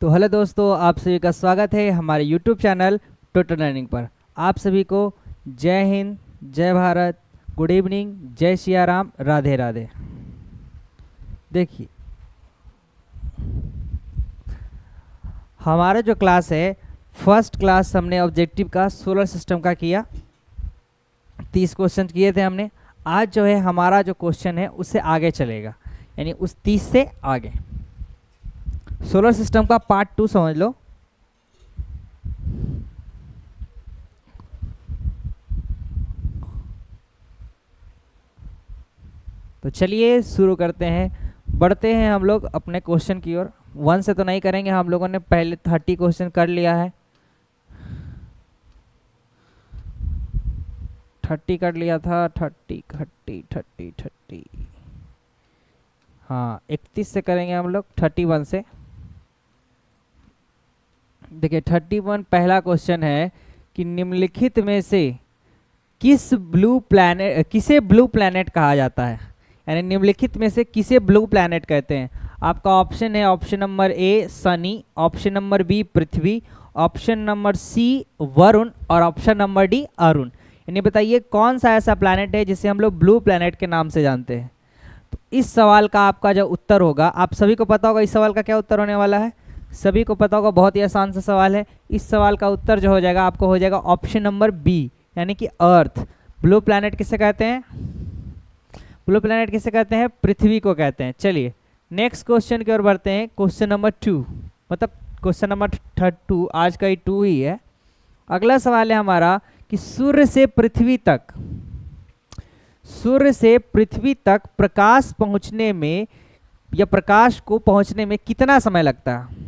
तो हेलो दोस्तों, आप सभी का स्वागत है हमारे यूट्यूब चैनल टोटल लर्निंग पर। आप सभी को जय हिंद, जय भारत, गुड इवनिंग, जय सिया राम, राधे राधे। देखिए, हमारा जो क्लास है, फर्स्ट क्लास हमने ऑब्जेक्टिव का सोलर सिस्टम का किया, 30 क्वेश्चन किए थे हमने। आज जो है हमारा जो क्वेश्चन है उससे आगे चलेगा, यानी उस 30 से आगे सोलर सिस्टम का पार्ट 2 समझ लो। तो चलिए शुरू करते हैं, बढ़ते हैं हम लोग अपने क्वेश्चन की ओर। 1 से तो नहीं करेंगे, हम लोगों ने पहले 30 क्वेश्चन कर लिया है, 30 कर लिया था, 30। हाँ, 31 से करेंगे हम लोग, 31 से। देखिए 31 पहला क्वेश्चन है कि निम्नलिखित में से किसे ब्लू प्लैनेट कहा जाता है, यानी निम्नलिखित में से किसे ब्लू प्लैनेट कहते हैं। आपका ऑप्शन है, option number A Sunny, option number B Prithvi, option number C Varun और ऑप्शन नंबर डी अरुण। यानी बताइए कौन सा ऐसा प्लैनेट है जिसे हम लोग ब्लू प्लैनेट के नाम से जानते हैं। तो इस सवाल का आपका जो उत्तर होगा, आप सभी को पता होगा इस सवाल का क्या उत्तर होने वाला है, सभी को पता होगा, बहुत ही आसान सा सवाल है। इस सवाल का उत्तर जो हो जाएगा आपको हो जाएगा ऑप्शन नंबर बी, यानी कि अर्थ। ब्लू प्लैनेट किसे कहते हैं? ब्लू प्लैनेट किसे कहते हैं? पृथ्वी को कहते हैं। चलिए नेक्स्ट क्वेश्चन की ओर बढ़ते हैं, क्वेश्चन नंबर 2, मतलब क्वेश्चन नंबर 2, आज का ही 2 ही है। अगला सवाल है हमारा कि सूर्य से पृथ्वी तक प्रकाश पहुंचने में या प्रकाश को पहुंचने में कितना समय लगता है?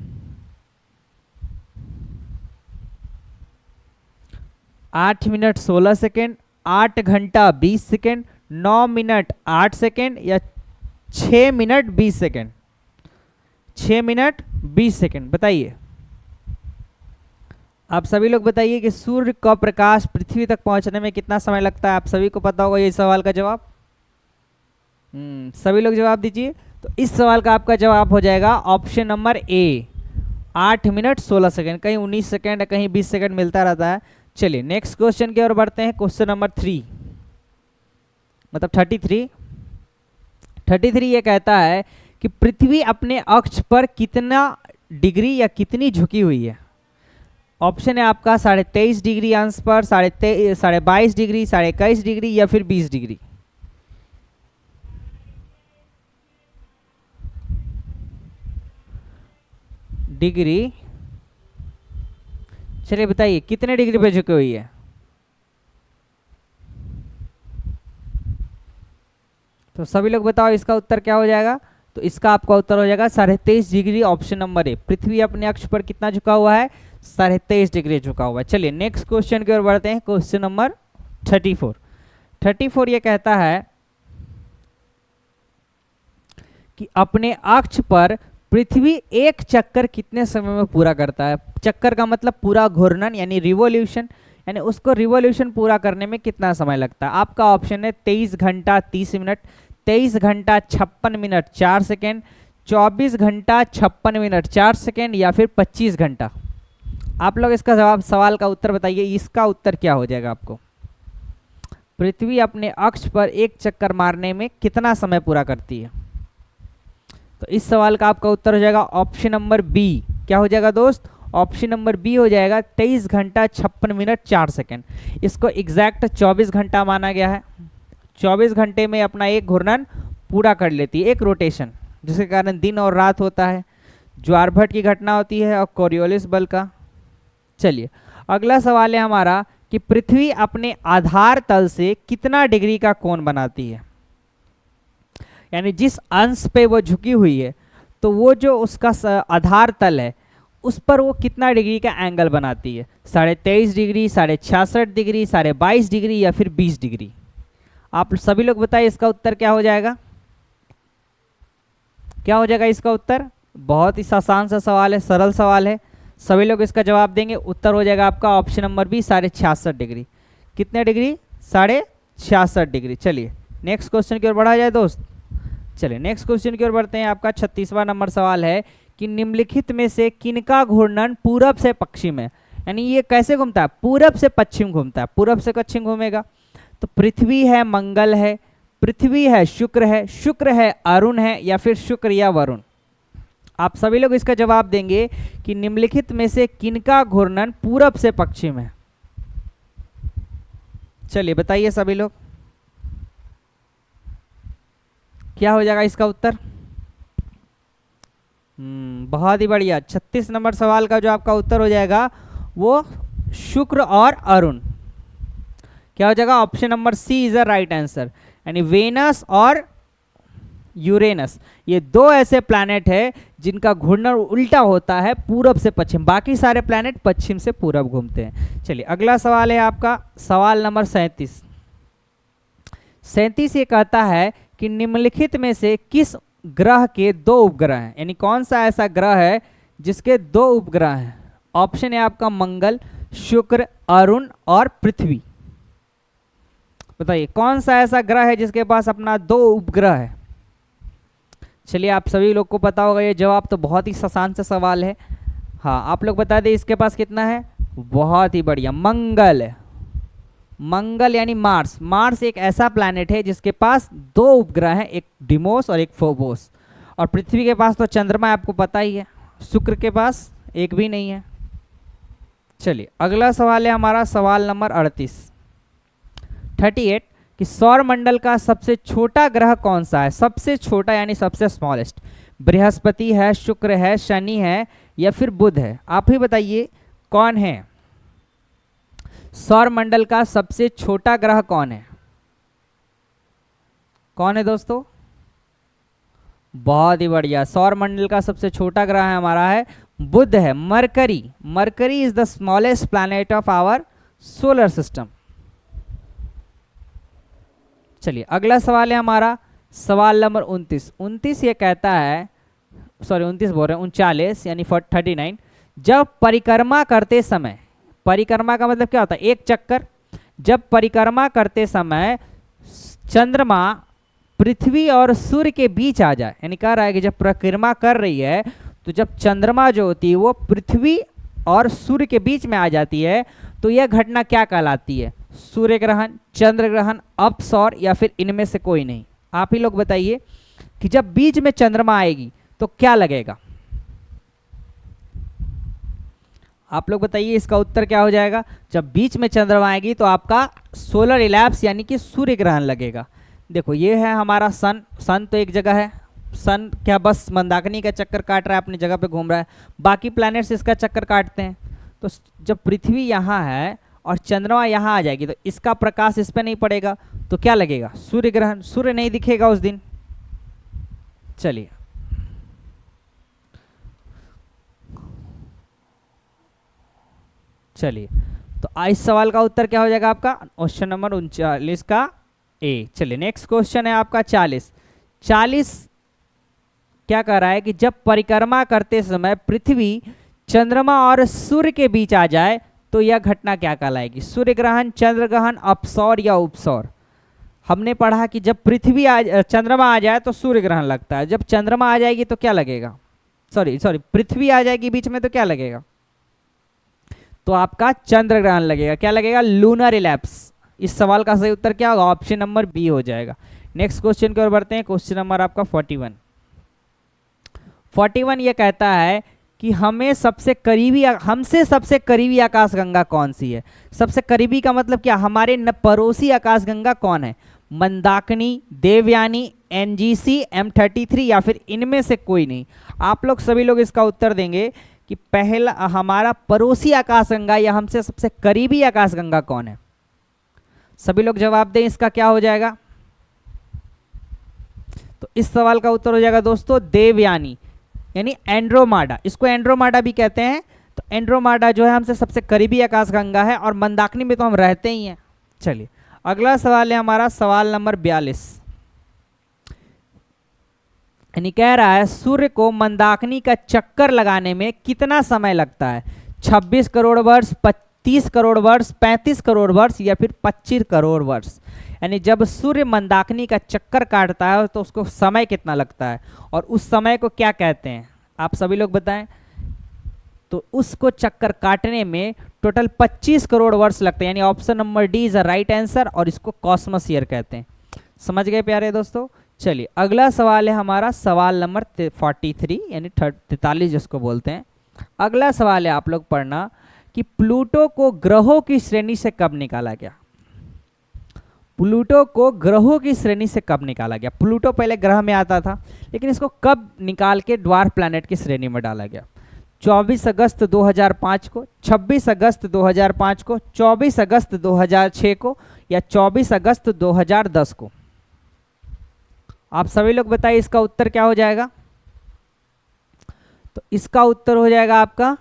8 मिनट 16 सेकेंड, 8 घंटा 20 सेकेंड, 9 मिनट 8 सेकेंड या 6 मिनट 20 सेकेंड? 6 minute 20 second. बताइए, आप सभी लोग बताइए कि सूर्य का प्रकाश पृथ्वी तक पहुंचने में कितना समय लगता है। आप सभी को पता होगा ये सवाल का जवाब। सभी लोग जवाब दीजिए। तो इस सवाल का आपका जवाब हो जाएगा ऑप्शन नंबर ए, 8 मिनट 16 सेकेंड। कहीं 19 सेकेंड, कहीं 20 सेकेंड मिलता रहता है। चलिए नेक्स्ट क्वेश्चन की ओर बढ़ते हैं, क्वेश्चन नंबर 3, मतलब 33 ये कहता है कि पृथ्वी अपने अक्ष पर कितना डिग्री या कितनी झुकी हुई है। ऑप्शन है आपका 23.5 डिग्री अंश पर, 22.5 डिग्री, 21 डिग्री या फिर 20 डिग्री। डिग्री, चलिए बताइए कितने डिग्री पे झुकी हुई है। तो सभी लोग बताओ इसका उत्तर क्या हो जाएगा। तो इसका आपका उत्तर हो जाएगा 23.5 डिग्री, ऑप्शन नंबर ए। पृथ्वी अपने अक्ष पर कितना झुका हुआ है? 23.5 डिग्री झुका हुआ है। चलिए नेक्स्ट क्वेश्चन की ओर बढ़ते हैं, क्वेश्चन नंबर 34 ये कहता है कि अपने अक्ष पर पृथ्वी एक चक्कर कितने समय में पूरा करता है। चक्कर का मतलब पूरा घूर्णन, यानी रिवॉल्यूशन, यानी उसको रिवॉल्यूशन पूरा करने में कितना समय लगता है। आपका ऑप्शन है 23 घंटा 30 मिनट, 23 घंटा 56 मिनट 4 सेकेंड, 24 घंटा 56 मिनट 4 सेकेंड या फिर 25 घंटा। आप लोग इसका जवाब, सवाल का उत्तर बताइए, इसका उत्तर क्या हो जाएगा आपको। पृथ्वी अपने अक्ष पर एक चक्कर मारने में कितना समय पूरा करती है। तो इस सवाल का आपका उत्तर हो जाएगा ऑप्शन नंबर बी। क्या हो जाएगा दोस्त? ऑप्शन नंबर बी हो जाएगा 23 घंटा 56 मिनट 4 सेकेंड। इसको एग्जैक्ट 24 घंटा माना गया है। 24 घंटे में अपना एक घूर्णन पूरा कर लेती है, एक रोटेशन, जिसके कारण दिन और रात होता है, ज्वारभाट की घटना होती है और कोरियोलिस बल का। चलिए अगला सवाल है हमारा कि पृथ्वी अपने आधार तल से कितना डिग्री का कोण बनाती है, यानी जिस अंश पे वो झुकी हुई है, तो वो जो उसका आधार तल है उस पर वो कितना डिग्री का एंगल बनाती है। 23.5 डिग्री, 66.5 डिग्री, 22.5 डिग्री या फिर 20 डिग्री। आप सभी लोग बताइए इसका उत्तर क्या हो जाएगा। क्या हो जाएगा इसका उत्तर? बहुत ही आसान सा सवाल है, सरल सवाल है, सभी लोग इसका जवाब देंगे। उत्तर हो जाएगा आपका ऑप्शन नंबर बी, 66.5 डिग्री। कितने डिग्री? 66.5 डिग्री। चलिए नेक्स्ट क्वेश्चन की ओर बढ़ा जाए दोस्त। चलिए नेक्स्ट क्वेश्चन की ओर बढ़ते हैं। आपका 36वां नंबर सवाल है कि निम्नलिखित में से किनका घूर्णन पूरब से पश्चिम है, यानी ये कैसे घूमता है, पूरब से पश्चिम घूमता है, पूरब से पश्चिम घूमेगा। तो पृथ्वी है, मंगल है, पृथ्वी है, शुक्र है, अरुण है, या फिर शुक्र या वरुण। आप सभी लोग इसका जवाब देंगे कि निम्नलिखित में से किनका घूर्णन पूरब से पश्चिम है। चलिए बताइए सभी लोग, क्या हो जाएगा इसका उत्तर। बहुत ही बढ़िया। 36 नंबर सवाल का जो आपका उत्तर हो जाएगा वो शुक्र और अरुण। क्या हो जाएगा, option number C is the right answer. यानी वेनस और यूरेनस ये दो ऐसे प्लैनेट है जिनका घूर्णन उल्टा होता है पूरब से पश्चिम, बाकी सारे प्लैनेट पश्चिम से पूरब घूमते हैं। चलिए अगला सवाल है आपका सवाल नंबर 37। 37 ये कहता है कि निम्नलिखित में से किस ग्रह के दो उपग्रह हैं, यानी कौन सा ऐसा ग्रह है जिसके दो उपग्रह हैं। ऑप्शन है आपका मंगल, शुक्र, अरुण और पृथ्वी। बताइए कौन सा ऐसा ग्रह है जिसके पास अपना दो उपग्रह है। चलिए आप सभी लोग को पता होगा ये जवाब, तो बहुत ही आसान सा सवाल है। हाँ आप लोग बता दें इसके पास कितना है। बहुत ही बढ़िया, मंगल है। मंगल यानी मार्स। मार्स एक ऐसा प्लैनेट है जिसके पास दो उपग्रह हैं, एक डिमोस और एक फोबोस। और पृथ्वी के पास तो चंद्रमा आपको पता ही है, शुक्र के पास एक भी नहीं है। चलिए अगला सवाल है हमारा सवाल नंबर 38 कि सौर मंडल का सबसे छोटा ग्रह कौन सा है। सबसे छोटा यानी सबसे स्मॉलेस्ट, बृहस्पति है, शुक्र है, शनि है, या फिर बुध है। आप ही बताइए कौन है सौर मंडल का सबसे छोटा ग्रह कौन है। कौन है दोस्तों। बहुत ही बढ़िया, सौर मंडल का सबसे छोटा ग्रह है हमारा है बुध है, Mercury. Mercury is the smallest planet of our solar system. चलिए अगला सवाल है हमारा सवाल नंबर 29 ये कहता है, सॉरी 29 बोल रहे हैं, 39 यानी 39। जब परिक्रमा करते समय, परिक्रमा का मतलब क्या होता है, एक चक्कर। जब परिक्रमा करते समय चंद्रमा पृथ्वी और सूर्य के बीच आ जाए, यानी कह रहा है कि जब परिक्रमा कर रही है तो जब चंद्रमा जो होती है वो पृथ्वी और सूर्य के बीच में आ जाती है, तो यह घटना क्या कहलाती है। सूर्य ग्रहण, चंद्र ग्रहण, अपसौर, या फिर इनमें से कोई नहीं। आप ही लोग बताइए कि जब बीच में चंद्रमा आएगी तो क्या लगेगा। आप लोग बताइए इसका उत्तर क्या हो जाएगा। जब बीच में चंद्रमा आएगी तो आपका सोलर इलैप्स यानी कि सूर्य ग्रहण लगेगा। देखो ये है हमारा सन। सन तो एक जगह है, सन क्या बस मंदाकिनी का चक्कर काट रहा है, अपनी जगह पे घूम रहा है, बाकी प्लैनेट्स इसका चक्कर काटते हैं। तो जब पृथ्वी यहाँ है और चंद्रमा यहाँ आ जाएगी तो इसका प्रकाश इस पर नहीं पड़ेगा, तो क्या लगेगा, सूर्य ग्रहण। सूर्य नहीं दिखेगा उस दिन। चलिए तो इस सवाल का उत्तर क्या हो जाएगा आपका, क्वेश्चन नंबर 39 का ए। चलिए नेक्स्ट क्वेश्चन है आपका 40 क्या कह रहा है कि जब परिक्रमा करते समय पृथ्वी चंद्रमा और सूर्य के बीच आ जाए तो यह घटना क्या कहलाएगी। सूर्य ग्रहण, चंद्र ग्रहण, अपसौर या उपसौर। हमने पढ़ा कि जब पृथ्वी चंद्रमा आ जाए तो सूर्य ग्रहण लगता है, जब चंद्रमा आ जाएगी तो क्या लगेगा, सॉरी पृथ्वी आ जाएगी बीच में तो क्या लगेगा, तो आपका चंद्र ग्रहण लगेगा। क्या लगेगा, लूनर इलैप्स। इस सवाल का सही उत्तर क्या होगा, ऑप्शन नंबर बी हो जाएगा। नेक्स्ट क्वेश्चन की ओर बढ़ते हैं। क्वेश्चन नंबर आपका 41 ये कहता है कि हमसे सबसे करीबी आकाशगंगा कौन सी है। सबसे करीबी का मतलब क्या, हमारे पड़ोसी आकाशगंगा कौन है। मंदाकिनी, देवयानी, एनजीसी, M33 या फिर इनमें से कोई नहीं। आप लोग सभी लोग इसका उत्तर देंगे कि पहला हमारा पड़ोसी आकाशगंगा या हमसे सबसे करीबी आकाशगंगा कौन है। सभी लोग जवाब दें, इसका क्या हो जाएगा। तो इस सवाल का उत्तर हो जाएगा दोस्तों देवयानी यानी एंड्रोमाडा। इसको एंड्रोमाडा भी कहते हैं। तो एंड्रोमाडा जो है हमसे सबसे करीबी आकाशगंगा है और मंदाकिनी में तो हम रहते ही हैं। चलिए अगला सवाल है हमारा सवाल नंबर 42 यानी कह रहा है सूर्य को मंदाकिनी का चक्कर लगाने में कितना समय लगता है। 26 करोड़ वर्ष, 30 करोड़ वर्ष, 35 करोड़ वर्ष या फिर 25 करोड़ वर्ष। यानी जब सूर्य मंदाकिनी का चक्कर काटता है तो उसको समय कितना लगता है और उस समय को क्या कहते हैं। आप सभी लोग बताएं। तो उसको चक्कर काटने में टोटल 25 करोड़ वर्ष लगते हैं, यानी option number D is a right answer, और इसको कॉस्मस ईयर कहते हैं। समझ गए प्यारे दोस्तों। चलिए अगला सवाल है हमारा सवाल नंबर 43 यानी 43 जिसको बोलते हैं। अगला सवाल है आप लोग पढ़ना कि प्लूटो को ग्रहों की श्रेणी से कब निकाला गया। प्लूटो को ग्रहों की श्रेणी से कब निकाला गया। प्लूटो पहले ग्रह में आता था, लेकिन इसको कब निकाल के ड्वार्फ प्लैनेट की श्रेणी में डाला गया। 24 अगस्त 2005 को, 26 अगस्त 2005 को, 24 अगस्त 2006 को, या 24 अगस्त 2010 को। आप सभी लोग बताइए इसका उत्तर क्या हो जाएगा। तो इसका उत्तर हो जाएगा आपका,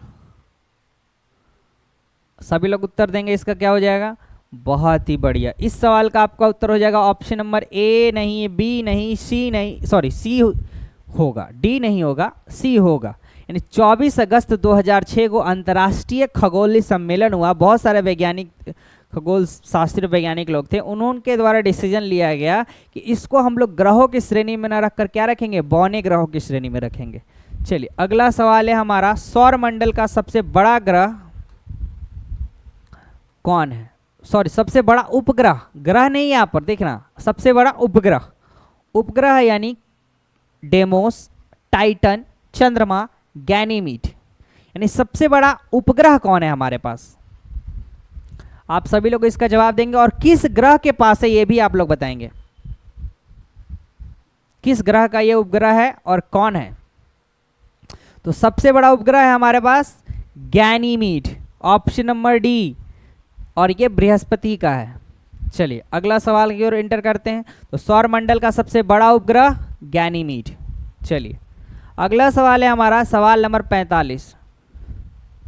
सभी लोग उत्तर देंगे, इसका क्या हो जाएगा। बहुत ही बढ़िया। इस सवाल का आपका उत्तर हो जाएगा ऑप्शन नंबर ए नहीं, बी नहीं, सी नहीं, सॉरी सी होगा, डी नहीं होगा, सी होगा। यानी 24 अगस्त 2006 को अंतर्राष्ट्रीय खगोलीय सम्मेलन हुआ। बहुत सारे वैज्ञानिक, खगोल शास्त्री वैज्ञानिक लोग थे, उनके द्वारा डिसीजन लिया गया कि इसको हम लोग ग्रहों की श्रेणी में ना रखकर क्या रखेंगे, बौने ग्रहों की श्रेणी में रखेंगे। चलिए अगला सवाल है हमारा सौर मंडल का सबसे बड़ा ग्रह कौन है। सॉरी, सबसे बड़ा उपग्रह, ग्रह नहीं यहाँ पर देखना, सबसे बड़ा उपग्रह। उपग्रह यानी डेमोस, टाइटन, चंद्रमा, गैनीमीड, यानी सबसे बड़ा उपग्रह कौन है हमारे पास। आप सभी लोग इसका जवाब देंगे, और किस ग्रह के पास है ये भी आप लोग बताएंगे। किस ग्रह का ये उपग्रह है और कौन है। तो सबसे बड़ा उपग्रह है हमारे पास गैनीमीड, ऑप्शन नंबर डी, और ये बृहस्पति का है। चलिए अगला सवाल की ओर एंटर करते हैं। तो सौर मंडल का सबसे बड़ा उपग्रह गैनीमीड। चलिए अगला सवाल है हमारा सवाल नंबर 45।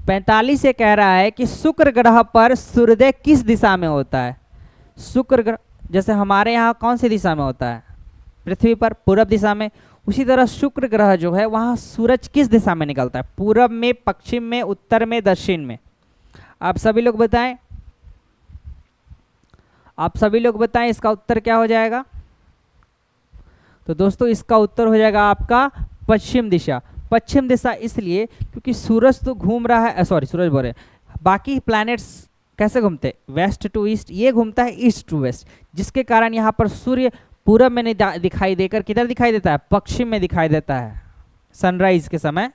45 ये कह रहा है कि शुक्र ग्रह पर सूर्योदय किस दिशा में होता है। शुक्र ग्रह जैसे हमारे यहाँ कौन सी दिशा में होता है, पृथ्वी पर पूरब दिशा में, उसी तरह शुक्र ग्रह जो है वहाँ सूरज किस दिशा में निकलता है, पूरब में, पश्चिम में, उत्तर में, दक्षिण में। आप सभी लोग बताएं, आप सभी लोग बताएं इसका उत्तर क्या हो जाएगा। तो दोस्तों इसका उत्तर हो जाएगा आपका पश्चिम दिशा। पश्चिम दिशा इसलिए क्योंकि सूरज तो घूम रहा है, सॉरी सूरज बोल रहे, बाकी प्लैनेट्स कैसे घूमते हैं, वेस्ट टू ईस्ट, ये घूमता है ईस्ट टू वेस्ट, जिसके कारण यहाँ पर सूर्य पूरब में नहीं दिखाई देकर किधर दिखाई देता है, पश्चिम में दिखाई देता है सनराइज के समय।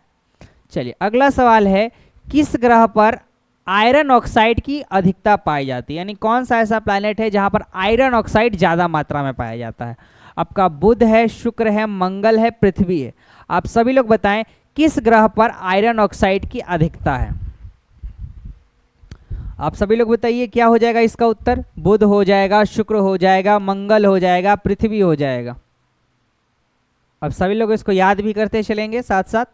चलिए अगला सवाल है किस ग्रह पर आयरन ऑक्साइड की अधिकता पाई जाती है, यानी कौन सा ऐसा प्लैनेट है जहाँ पर आयरन ऑक्साइड ज़्यादा मात्रा में पाया जाता है। आपका बुध है, शुक्र है, मंगल है, पृथ्वी है। आप सभी लोग बताएं किस ग्रह पर आयरन ऑक्साइड की अधिकता है। आप सभी लोग बताइए क्या हो जाएगा इसका उत्तर। बुध हो जाएगा, शुक्र हो जाएगा, मंगल हो जाएगा, पृथ्वी हो जाएगा। अब सभी लोग इसको याद भी करते चलेंगे साथ साथ,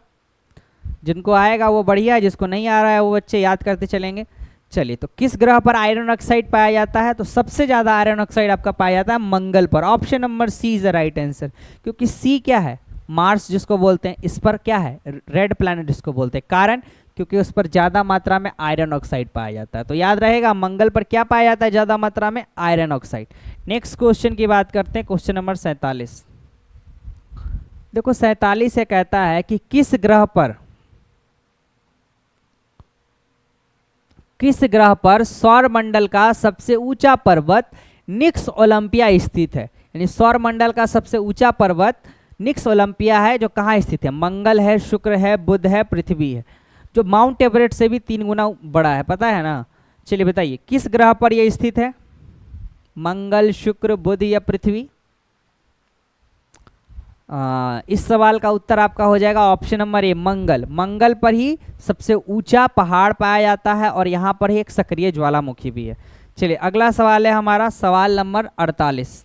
जिनको आएगा वो बढ़िया है, जिसको नहीं आ रहा है वो बच्चे याद करते चलेंगे। चलिए तो किस ग्रह पर आयरन ऑक्साइड पाया जाता है, तो सबसे ज़्यादा आयरन ऑक्साइड आपका पाया जाता है मंगल पर। Option number C is the right answer, क्योंकि सी क्या है, मार्स जिसको बोलते हैं, इस पर क्या है, रेड प्लैनेट जिसको बोलते हैं, कारण क्योंकि उस पर ज़्यादा मात्रा में आयरन ऑक्साइड पाया जाता है। तो याद रहेगा मंगल पर क्या पाया जाता है ज़्यादा मात्रा में, आयरन ऑक्साइड। नेक्स्ट क्वेश्चन की बात करते हैं, क्वेश्चन नंबर 47। देखो 47 ये कहता है कि किस ग्रह पर सौर मंडल का सबसे ऊंचा पर्वत निक्स ओलंपिया स्थित है। यानी सौर मंडल का सबसे ऊंचा पर्वत निक्स ओलंपिया है, जो कहाँ स्थित है, मंगल है, शुक्र है, बुध है, पृथ्वी है, जो माउंट एवरेस्ट से भी 3 गुना बड़ा है, पता है ना। चलिए बताइए किस ग्रह पर यह स्थित है, मंगल, शुक्र, बुध या पृथ्वी। इस सवाल का उत्तर आपका हो जाएगा ऑप्शन नंबर ए, मंगल। मंगल पर ही सबसे ऊंचा पहाड़ पाया जाता है और यहाँ पर ही एक सक्रिय ज्वालामुखी भी है। चलिए अगला सवाल है हमारा सवाल नंबर 48।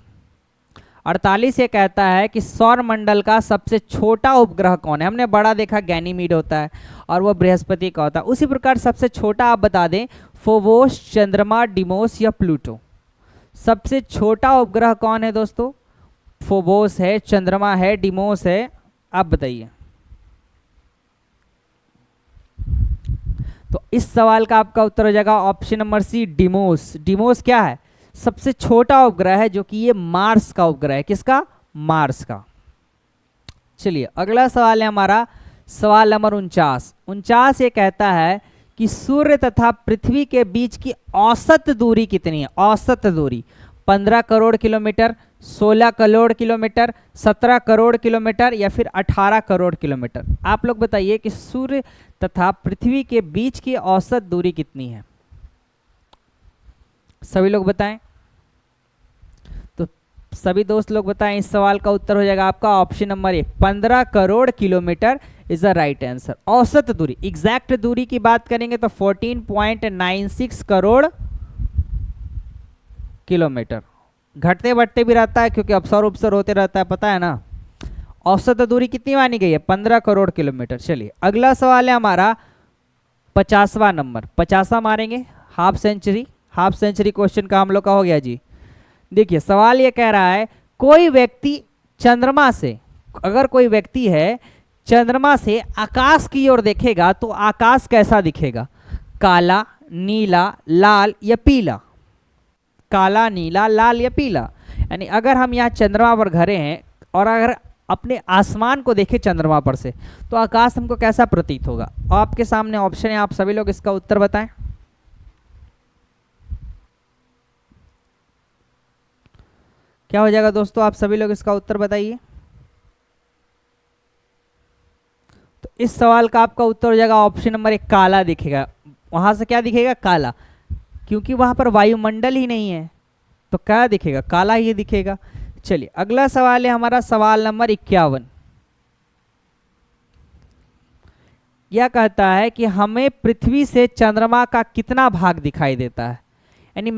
48 ये कहता है कि सौर मंडल का सबसे छोटा उपग्रह कौन है। हमने बड़ा देखा गैनीमीड होता है और वो बृहस्पति का होता है, उसी प्रकार सबसे छोटा आप बता दें, फोबोस, चंद्रमा, डिमोस या प्लूटो। सबसे छोटा उपग्रह कौन है दोस्तों, फोबोस है, चंद्रमा है, डिमोस है, आप बताइए। तो इस सवाल का आपका उत्तर हो जाएगा option number C, Deimos. Deimos क्या है, सबसे छोटा उपग्रह है, जो कि ये मार्स का उपग्रह है। किसका, मार्स का। चलिए अगला सवाल है हमारा सवाल नंबर 49। 49 ये कहता है कि सूर्य तथा पृथ्वी के बीच की औसत दूरी कितनी है। औसत दूरी 15 crore kilometre, 16 crore kilometre, 17 crore kilometre या फिर 18 करोड़ किलोमीटर। आप लोग बताइए कि सूर्य तथा पृथ्वी के बीच की औसत दूरी कितनी है। सभी लोग बताएं। तो सभी दोस्त लोग बताएं। इस सवाल का उत्तर हो जाएगा आपका option number A, 15 crore kilometre is the right answer. औसत दूरी, एग्जैक्ट दूरी की बात करेंगे तो 14.96 करोड़ किलोमीटर। घटते बढ़ते भी रहता है क्योंकि अवसर उपसर होते रहता है, पता है ना। औसत दूरी कितनी मानी गई है, 15 करोड़ किलोमीटर। चलिए अगला सवाल है हमारा 50वां नंबर। 50वां मारेंगे, half century. Half century question का हम लोग का हो गया जी। देखिए सवाल ये कह रहा है, कोई व्यक्ति चंद्रमा से, अगर कोई व्यक्ति है चंद्रमा से आकाश की ओर देखेगा तो आकाश कैसा दिखेगा। काला, नीला, लाल या पीला। काला, नीला, लाल या पीला। यानी अगर हम यहाँ चंद्रमा पर खड़े हैं और अगर अपने आसमान को देखें चंद्रमा पर से तो आकाश हमको कैसा प्रतीत होगा। आपके सामने ऑप्शन है, आप सभी लोग इसका उत्तर बताएं। क्या हो जाएगा दोस्तों, आप सभी लोग इसका उत्तर बताइए। तो इस सवाल का आपका उत्तर हो जाएगा ऑप्शन नंबर 1, काला दिखेगा। वहां से क्या दिखेगा, काला, क्योंकि वहां पर वायुमंडल ही नहीं है तो क्या दिखेगा, काला ही दिखेगा। चलिए अगला सवाल है हमारा सवाल नंबर 51। यह कहता है कि हमें पृथ्वी से चंद्रमा का कितना भाग दिखाई देता है। यानी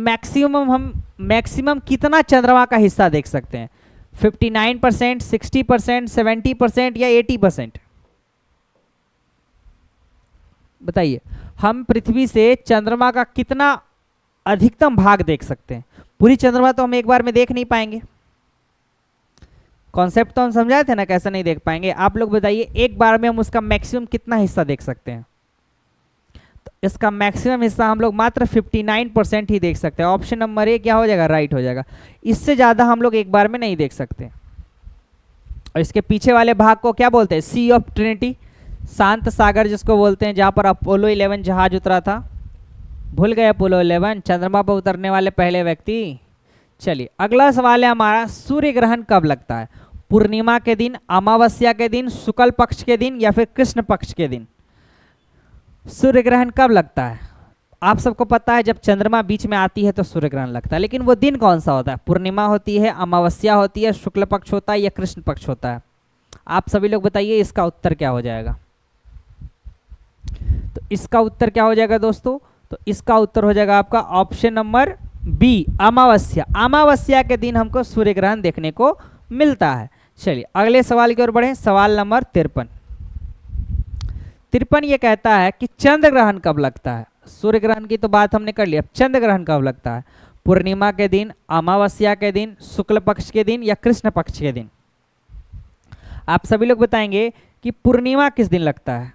मैक्सिमम कितना चंद्रमा का हिस्सा देख सकते हैं। 59%, 60%, 70% या 80%। बताइए हम पृथ्वी से चंद्रमा का कितना अधिकतम भाग देख सकते हैं। पूरी चंद्रमा तो हम एक बार में देख नहीं पाएंगे। कॉन्सेप्ट तो हम समझाए थे ना, कैसे नहीं देख पाएंगे। आप लोग बताइए एक बार में हम उसका मैक्सिमम कितना हिस्सा देख सकते हैं। तो इसका मैक्सिमम हिस्सा हम लोग मात्र 59% ही देख सकते हैं। ऑप्शन नंबर ए क्या हो जाएगा, राइट हो जाएगा। इससे ज़्यादा हम लोग एक बार में नहीं देख सकते। और इसके पीछे वाले भाग को क्या बोलते हैं, सी ऑफ ट्रिनिटी, शांत सागर जिसको बोलते हैं, जहाँ पर अपोलो 11 जहाज उतरा था। भूल गए अपोलो 11, चंद्रमा पर उतरने वाले पहले व्यक्ति। चलिए अगला सवाल है हमारा, सूर्य ग्रहण कब लगता है। पूर्णिमा के दिन, अमावस्या के दिन, शुक्ल पक्ष के दिन या फिर कृष्ण पक्ष के दिन। सूर्य ग्रहण कब लगता है। आप सबको पता है जब चंद्रमा बीच में आती है तो सूर्य ग्रहण लगता है, लेकिन वो दिन कौन सा होता है। पूर्णिमा होती है, अमावस्या होती है, शुक्ल पक्ष होता है या कृष्ण पक्ष होता है। आप सभी लोग बताइए इसका उत्तर क्या हो जाएगा। तो इसका उत्तर क्या हो जाएगा दोस्तों, तो इसका उत्तर हो जाएगा आपका ऑप्शन नंबर बी, अमावस्या। अमावस्या के दिन हमको सूर्य ग्रहण देखने को मिलता है। चलिए अगले सवाल की ओर बढ़े, सवाल नंबर 53। 53 ये कहता है कि चंद्र ग्रहण कब लगता है। सूर्य ग्रहण की तो बात हमने कर ली, अब चंद्र ग्रहण कब लगता है। पूर्णिमा के दिन, अमावस्या के दिन, शुक्ल पक्ष के दिन या कृष्ण पक्ष के दिन। आप सभी लोग बताएंगे कि पूर्णिमा किस दिन लगता है,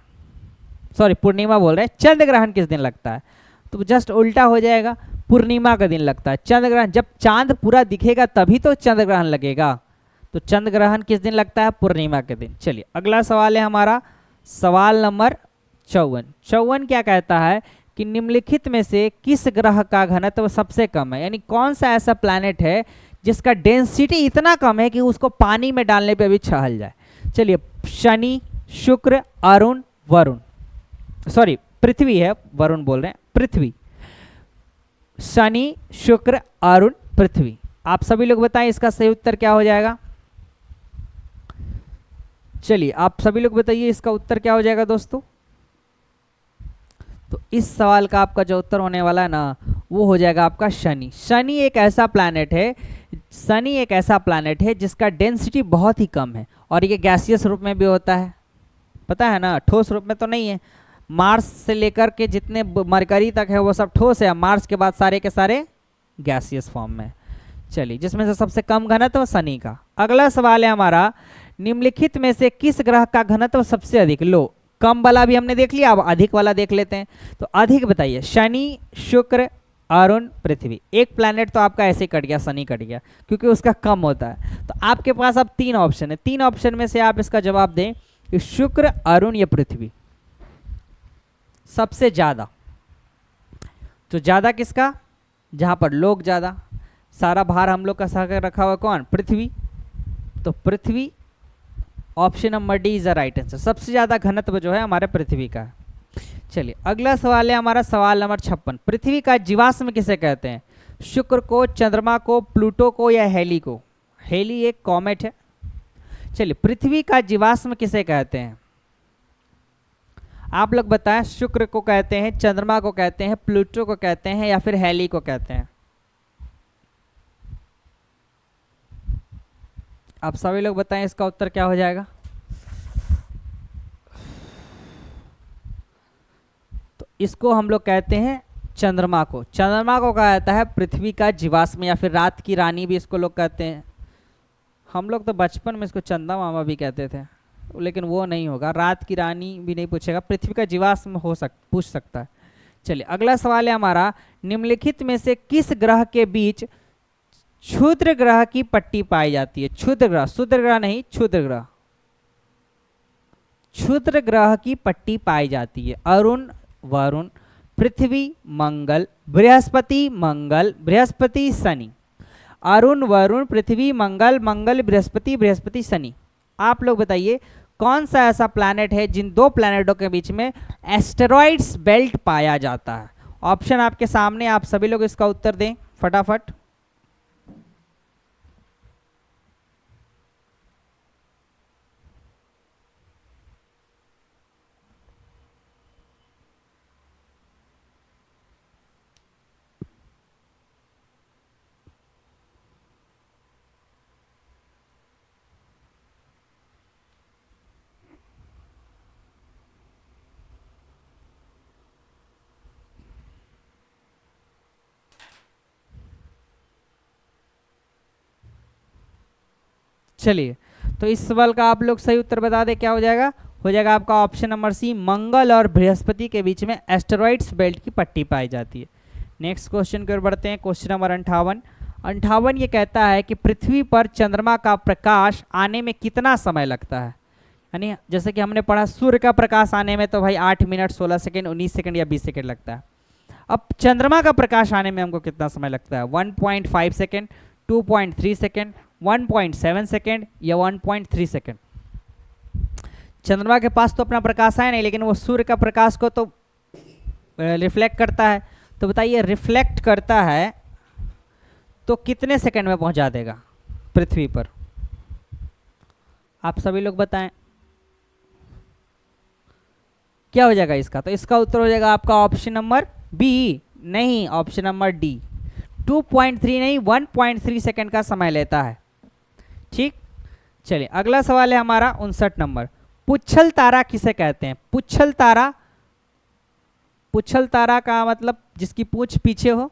सॉरी पूर्णिमा बोल रहे हैं, चंद्र ग्रहण किस दिन लगता है। तो जस्ट उल्टा हो जाएगा, पूर्णिमा का दिन लगता है। चंद्र ग्रहण जब चांद पूरा दिखेगा तभी तो चंद्र ग्रहण लगेगा। तो चंद्र ग्रहण किस दिन लगता है, पूर्णिमा के दिन। चलिए अगला सवाल है हमारा सवाल नंबर 54। 54 क्या कहता है कि निम्नलिखित में से किस ग्रह का घनत्व सबसे कम है। यानी कौन सा ऐसा प्लैनेट है जिसका डेंसिटी इतना कम है कि उसको पानी में डालने पे भी छहल जाए। चलिए शनि, शुक्र, अरुण, वरुण, सॉरी पृथ्वी है, वरुण बोल रहे हैं, पृथ्वी। शनि, शुक्र, अरुण, पृथ्वी। आप सभी लोग बताएं इसका सही उत्तर क्या हो जाएगा। चलिए आप सभी लोग बताइए इसका उत्तर क्या हो जाएगा दोस्तों। तो इस सवाल का आपका जो उत्तर होने वाला है ना, वो हो जाएगा आपका शनि। शनि एक ऐसा प्लैनेट है, शनि एक ऐसा प्लैनेट है जिसका डेंसिटी बहुत ही कम है और ये गैसियस रूप में भी होता है, पता है ना, ठोस रूप में तो नहीं है। मार्स से लेकर के जितने मरकरी तक है वो सब ठोस है, मार्स के बाद सारे के सारे गैसियस फॉर्म में। चलिए जिसमें से सबसे कम घनत्व शनि का। अगला सवाल है हमारा, निम्नलिखित में से किस ग्रह का घनत्व सबसे अधिक। लो कम वाला भी हमने देख लिया, अब अधिक वाला देख लेते हैं। तो अधिक बताइए, शनि, शुक्र, अरुण, पृथ्वी। एक प्लैनेट तो आपका ऐसे कट गया, शनि कट गया क्योंकि उसका कम होता है। तो आपके पास अब 3 ऑप्शन है, 3 ऑप्शन में से आप इसका जवाब दें कि शुक्र, अरुण या पृथ्वी? सबसे ज्यादा, तो ज्यादा किसका? जहां पर लोग ज्यादा, सारा भार हम लोग का सागर रखा हुआ कौन? पृथ्वी। तो पृथ्वी, option number D is the right answer. सबसे ज्यादा घनत्व जो है हमारे पृथ्वी का है। चलिए अगला सवाल है हमारा सवाल नंबर 56। पृथ्वी का जीवाश्म किसे कहते हैं? शुक्र को, चंद्रमा को, प्लूटो को या हेली को? हेली एक कॉमेट है। चलिए पृथ्वी का जीवाश्म किसे कहते हैं? आप लोग बताएं, शुक्र को कहते हैं, चंद्रमा को कहते हैं, प्लूटो को कहते हैं या फिर हेली को कहते हैं? आप सभी लोग बताएं इसका उत्तर क्या हो जाएगा। तो इसको हम लोग कहते हैं चंद्रमा को। चंद्रमा को कहा जाता है पृथ्वी का जीवाश्म या फिर रात की रानी भी इसको लोग कहते हैं। हम लोग तो बचपन में इसको चंदा मामा भी कहते थे, लेकिन वो नहीं होगा, रात की रानी भी नहीं पूछेगा, पृथ्वी का जीवाश्म पूछ सकता है। चलिए अगला सवाल है हमारा, निम्नलिखित में से किस ग्रह के बीच क्षुद्र ग्रह की पट्टी पाई जाती है? क्षुद्र ग्रह, शुद्र ग्रह नहीं, क्षुद्र ग्रह, क्षुद्र ग्रह की पट्टी पाई जाती है। अरुण, वरुण, पृथ्वी, मंगल, बृहस्पति, मंगल, बृहस्पति, शनि। अरुण, वरुण, पृथ्वी, मंगल, मंगल, बृहस्पति, बृहस्पति, शनि। आप लोग बताइए कौन सा ऐसा प्लैनेट है जिन दो प्लैनेटों के बीच में एस्टेरॉइड्स बेल्ट पाया जाता है? ऑप्शन आपके सामने, आप सभी लोग इसका उत्तर दें फटाफट। चलिए तो इस सवाल का आप लोग सही उत्तर बता दें, क्या हो जाएगा? हो जाएगा आपका ऑप्शन नंबर सी, मंगल और बृहस्पति के बीच में एस्टेरॉइड्स बेल्ट की पट्टी पाई जाती है। नेक्स्ट क्वेश्चन की ओर बढ़ते हैं। क्वेश्चन नंबर 58 ये कहता है कि पृथ्वी पर चंद्रमा का प्रकाश आने में कितना समय लगता है? यानी जैसे कि हमने पढ़ा सूर्य का प्रकाश आने में तो भाई 8 मिनट 16 सेकेंड 19 सेकेंड या 20 सेकेंड लगता है। अब चंद्रमा का प्रकाश आने में हमको कितना समय लगता है? 1.5 सेकेंड, 2.3 सेकेंड, 1.7 सेकेंड या 1.3 सेकेंड? चंद्रमा के पास तो अपना प्रकाश है नहीं, लेकिन वो सूर्य का प्रकाश को तो रिफ्लेक्ट करता है। तो बताइए रिफ्लेक्ट करता है तो कितने सेकंड में पहुंचा देगा पृथ्वी पर? आप सभी लोग बताएं क्या हो जाएगा इसका? तो इसका उत्तर हो जाएगा आपका ऑप्शन नंबर बी, नहीं ऑप्शन नंबर डी। 2.3 नहीं 1.3 सेकंड का समय लेता है। ठीक, चलिए अगला सवाल है हमारा 59 नंबर। पुच्छल तारा किसे कहते हैं? पुच्छल तारा, पुच्छल तारा का मतलब जिसकी पूंछ पीछे हो।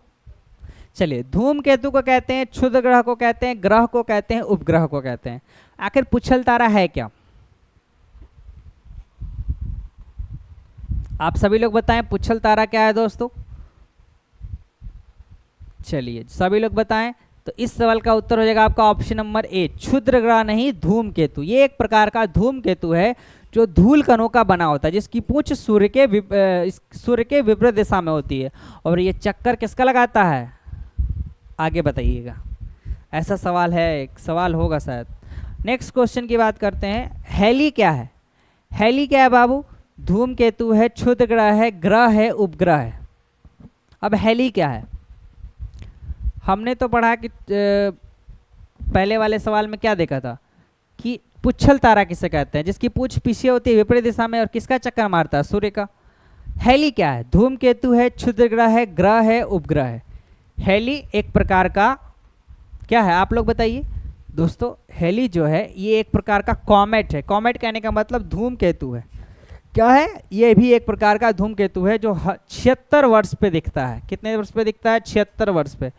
चलिए धूमकेतु को कहते हैं, क्षुद्र ग्रह को कहते हैं, ग्रह को कहते हैं, उपग्रह को कहते हैं। आखिर पुच्छल तारा है क्या? आप सभी लोग बताएं पुच्छल तारा क्या है दोस्तों। चलिए सभी लोग बताएं। तो इस सवाल का उत्तर हो जाएगा आपका ऑप्शन नंबर ए, क्षुद्र ग्रह नहीं धूमकेतु। ये एक प्रकार का धूमकेतु है जो धूल कणों का बना होता है, जिसकी पूंछ सूर्य के विपरीत दिशा में होती है। और ये चक्कर किसका लगाता है? आगे बताइएगा, ऐसा सवाल है, एक सवाल होगा शायद। नेक्स्ट क्वेश्चन की बात करते हैं। हेली क्या है? हेली क्या है बाबू? धूमकेतु है, क्षुद्र ग्रह है, उपग्रह है। अब हेली क्या है? हमने तो पढ़ा कि पहले वाले सवाल में क्या देखा था कि पुच्छल तारा किसे कहते हैं? जिसकी पूंछ पीछे होती है विपरीत दिशा में और किसका चक्कर मारता है? सूर्य का। हेली क्या है? धूमकेतु है, क्षुद्र ग्रह है, उपग्रह है। हेली एक प्रकार का क्या है आप लोग बताइए दोस्तों। हेली जो है ये एक प्रकार का कॉमेट है। कॉमेट कहने का मतलब धूमकेतु है। क्या है? ये भी एक प्रकार का धूमकेतु है जो 76 वर्ष पे दिखता है। कितने वर्ष पे दिखता है? 76 वर्ष पे।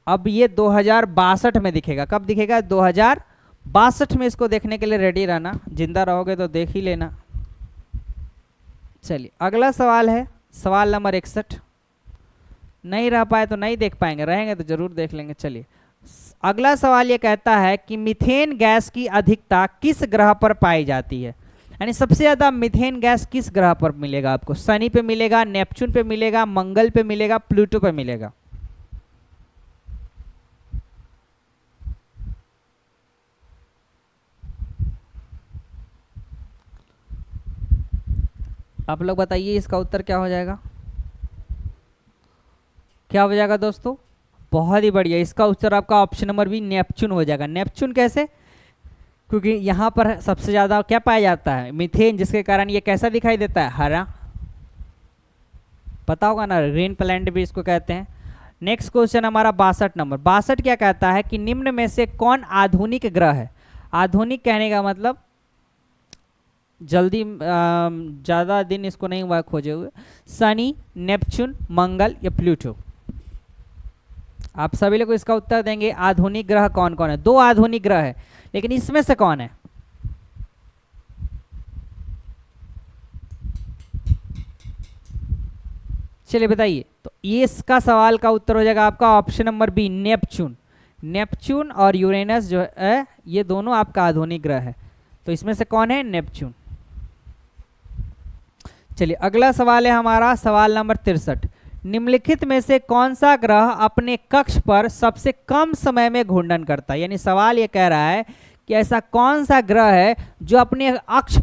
अब ये 2062 में दिखेगा। कब दिखेगा? 2062 में। इसको देखने के लिए रेडी रहना, जिंदा रहोगे तो देख ही लेना। चलिए अगला सवाल है सवाल नंबर 61। नहीं रह पाए तो नहीं देख पाएंगे, रहेंगे तो जरूर देख लेंगे। चलिए अगला सवाल ये कहता है कि मीथेन गैस की अधिकता किस ग्रह पर पाई जाती है? यानी सबसे ज़्यादा मीथेन गैस किस ग्रह पर मिलेगा आपको? शनि पे मिलेगा, नेपच्यून पे मिलेगा, मंगल पे मिलेगा, प्लूटो पे मिलेगा। आप लोग बताइए इसका उत्तर क्या हो जाएगा? क्या हो जाएगा दोस्तों? बहुत ही बढ़िया, इसका उत्तर आपका ऑप्शन नंबर बी नेपच्यून हो जाएगा। नेपच्यून कैसे? क्योंकि यहाँ पर सबसे ज़्यादा क्या पाया जाता है? मीथेन, जिसके कारण ये कैसा दिखाई देता है? हरा। पता होगा ना, ग्रीन प्लैनेट भी इसको कहते हैं। नेक्स्ट क्वेश्चन हमारा 62 नंबर। 62 क्या कहता है कि निम्न में से कौन आधुनिक ग्रह है? आधुनिक कहने का मतलब जल्दी ज़्यादा दिन इसको नहीं हुआ खोजे हुए। शनि, नेपच्यून, मंगल या प्लूटो? आप सभी लोग इसका उत्तर देंगे। आधुनिक ग्रह कौन कौन है? 2 आधुनिक ग्रह है, लेकिन इसमें से कौन है? चलिए बताइए। तो ये इसका सवाल का उत्तर हो जाएगा आपका option number B Neptune. Neptune और यूरेनस जो है ये दोनों आपका आधुनिक ग्रह है। तो इसमें से कौन है? नेपच्यून। चलिए अगला सवाल है हमारा सवाल नंबर 63। निम्नलिखित में से कौन सा ग्रह अपने कक्ष पर सबसे कम समय में घूर्णन करता है? यानी सवाल ये कह रहा है कि ऐसा कौन सा ग्रह है जो अपने अक्ष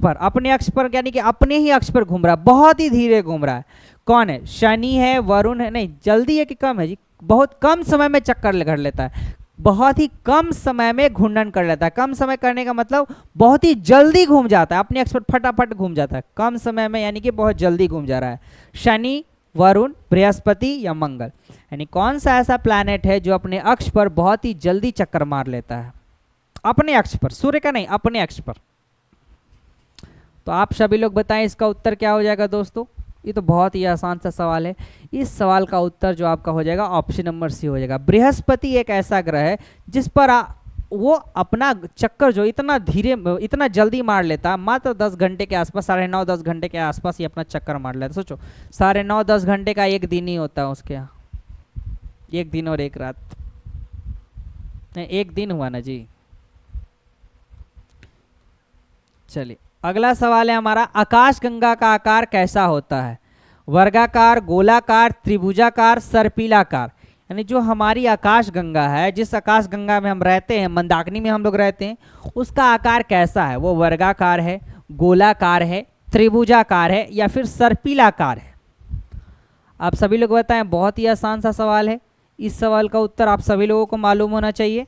पर यानी कि अपने ही अक्ष पर घूम रहा है, बहुत ही धीरे घूम रहा है। कौन है? शनि है, वरुण है, नहीं जल्दी है कि कम है जी? बहुत कम समय में चक्कर कर लेता है, बहुत ही कम समय में घूर्णन कर लेता है। कम समय करने का मतलब बहुत ही जल्दी घूम जाता है, अपने अक्ष पर फटाफट घूम जाता है कम समय में, यानी कि बहुत जल्दी घूम जा रहा है। शनि, वरुण, बृहस्पति या मंगल? यानी कौन सा ऐसा प्लैनेट है जो अपने अक्ष पर बहुत ही जल्दी चक्कर मार लेता है? अपने अक्ष पर, सूर्य का नहीं, अपने अक्ष पर। तो आप सभी लोग बताएं इसका उत्तर क्या हो जाएगा दोस्तों? ये तो बहुत ही आसान सा सवाल है। इस सवाल का उत्तर जो आपका हो जाएगा ऑप्शन नंबर सी हो जाएगा। बृहस्पति एक ऐसा ग्रह है जिस पर वो अपना चक्कर जो इतना जल्दी मार लेता है, मात्र 10 घंटे के आसपास, 9:30-10 घंटे के आसपास ही अपना चक्कर मार लेता है। सोचो 9:30-10 घंटे का एक दिन ही होता है उसके यहाँ, एक दिन और एक रात, नहीं एक दिन हुआ ना जी। चलिए अगला सवाल है हमारा, आकाशगंगा का आकार कैसा होता है? वर्गाकार, गोलाकार, त्रिभुजाकार, सर्पिलाकार? यानी जो हमारी आकाशगंगा है, जिस आकाशगंगा में हम रहते हैं, मंदाकिनी में हम लोग रहते हैं, उसका आकार कैसा है? वो वर्गाकार है, गोलाकार है, त्रिभुजाकार है या फिर सर्पिलाकार है? आप सभी लोग बताएं। बहुत ही आसान सा सवाल है। इस सवाल का उत्तर आप सभी लोगों को मालूम होना चाहिए।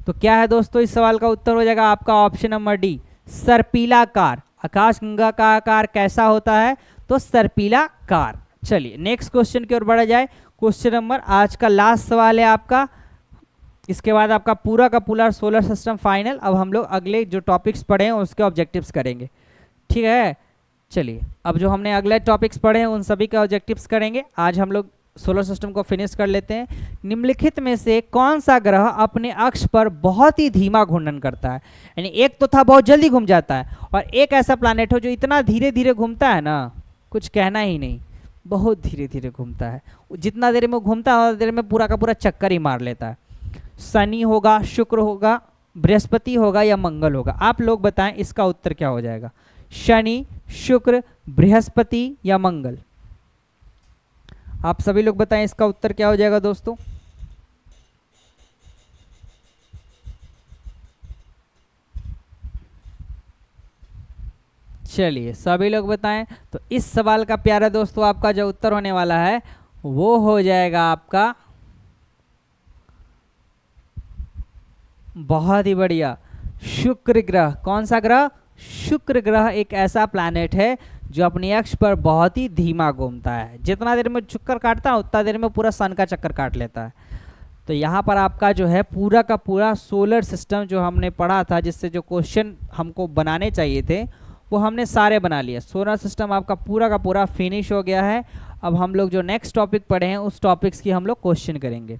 तो क्या है दोस्तों? इस सवाल का उत्तर हो जाएगा आपका ऑप्शन नंबर डी सर्पिलाकार। आकाशगंगा का आकार कैसा होता है? तो सर्पिलाकार। चलिए नेक्स्ट क्वेश्चन की ओर बढ़ा जाए। क्वेश्चन नंबर आज का लास्ट सवाल है आपका, इसके बाद आपका पूरा का पूरा सोलर सिस्टम फाइनल। अब हम लोग अगले जो टॉपिक्स पढ़े हैं उसके ऑब्जेक्टिव्स करेंगे, ठीक है? चलिए अब जो हमने अगले टॉपिक्स पढ़े हैं उन सभी के ऑब्जेक्टिव्स करेंगे। आज हम लोग सोलर सिस्टम को फिनिश कर लेते हैं। निम्नलिखित में से कौन सा ग्रह अपने अक्ष पर बहुत ही धीमा घूर्णन करता है? यानी एक तो था बहुत जल्दी घूम जाता है, और एक ऐसा प्लैनेट हो जो इतना धीरे धीरे घूमता है ना, कुछ कहना ही नहीं, बहुत धीरे धीरे घूमता है। जितना देर में घूमता है उतना देर में पूरा का पूरा चक्कर ही मार लेता है। शनि होगा, शुक्र होगा, बृहस्पति होगा या मंगल होगा? आप लोग बताएं इसका उत्तर क्या हो जाएगा? शनि, शुक्र, बृहस्पति या मंगल? आप सभी लोग बताएं इसका उत्तर क्या हो जाएगा दोस्तों? चलिए सभी लोग बताएं। तो इस सवाल का प्यारा दोस्तों आपका जो उत्तर होने वाला है वो हो जाएगा आपका, बहुत ही बढ़िया, शुक्र ग्रह। कौन सा ग्रह? शुक्र ग्रह एक ऐसा प्लैनेट है जो अपने अक्ष पर बहुत ही धीमा घूमता है। जितना देर में चक्कर काटता है उतना देर में पूरा सन का चक्कर काट लेता है। तो यहाँ पर आपका जो है पूरा का पूरा सोलर सिस्टम जो हमने पढ़ा था, जिससे जो क्वेश्चन हमको बनाने चाहिए थे वो हमने सारे बना लिए। सोलर सिस्टम आपका पूरा का पूरा फिनिश हो गया है। अब हम लोग जो नेक्स्ट टॉपिक पढ़े हैं उस टॉपिक्स की हम लोग क्वेश्चन करेंगे।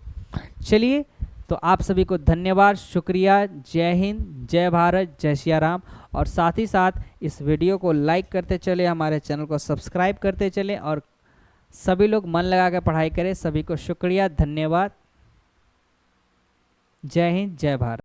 चलिए तो आप सभी को धन्यवाद, शुक्रिया, जय हिंद, जय भारत, जय सिया राम। और साथ ही साथ इस वीडियो को लाइक करते चले, हमारे चैनल को सब्सक्राइब करते चले और सभी लोग मन लगा कर पढ़ाई करें। सभी को शुक्रिया, धन्यवाद, जय हिंद, जय भारत।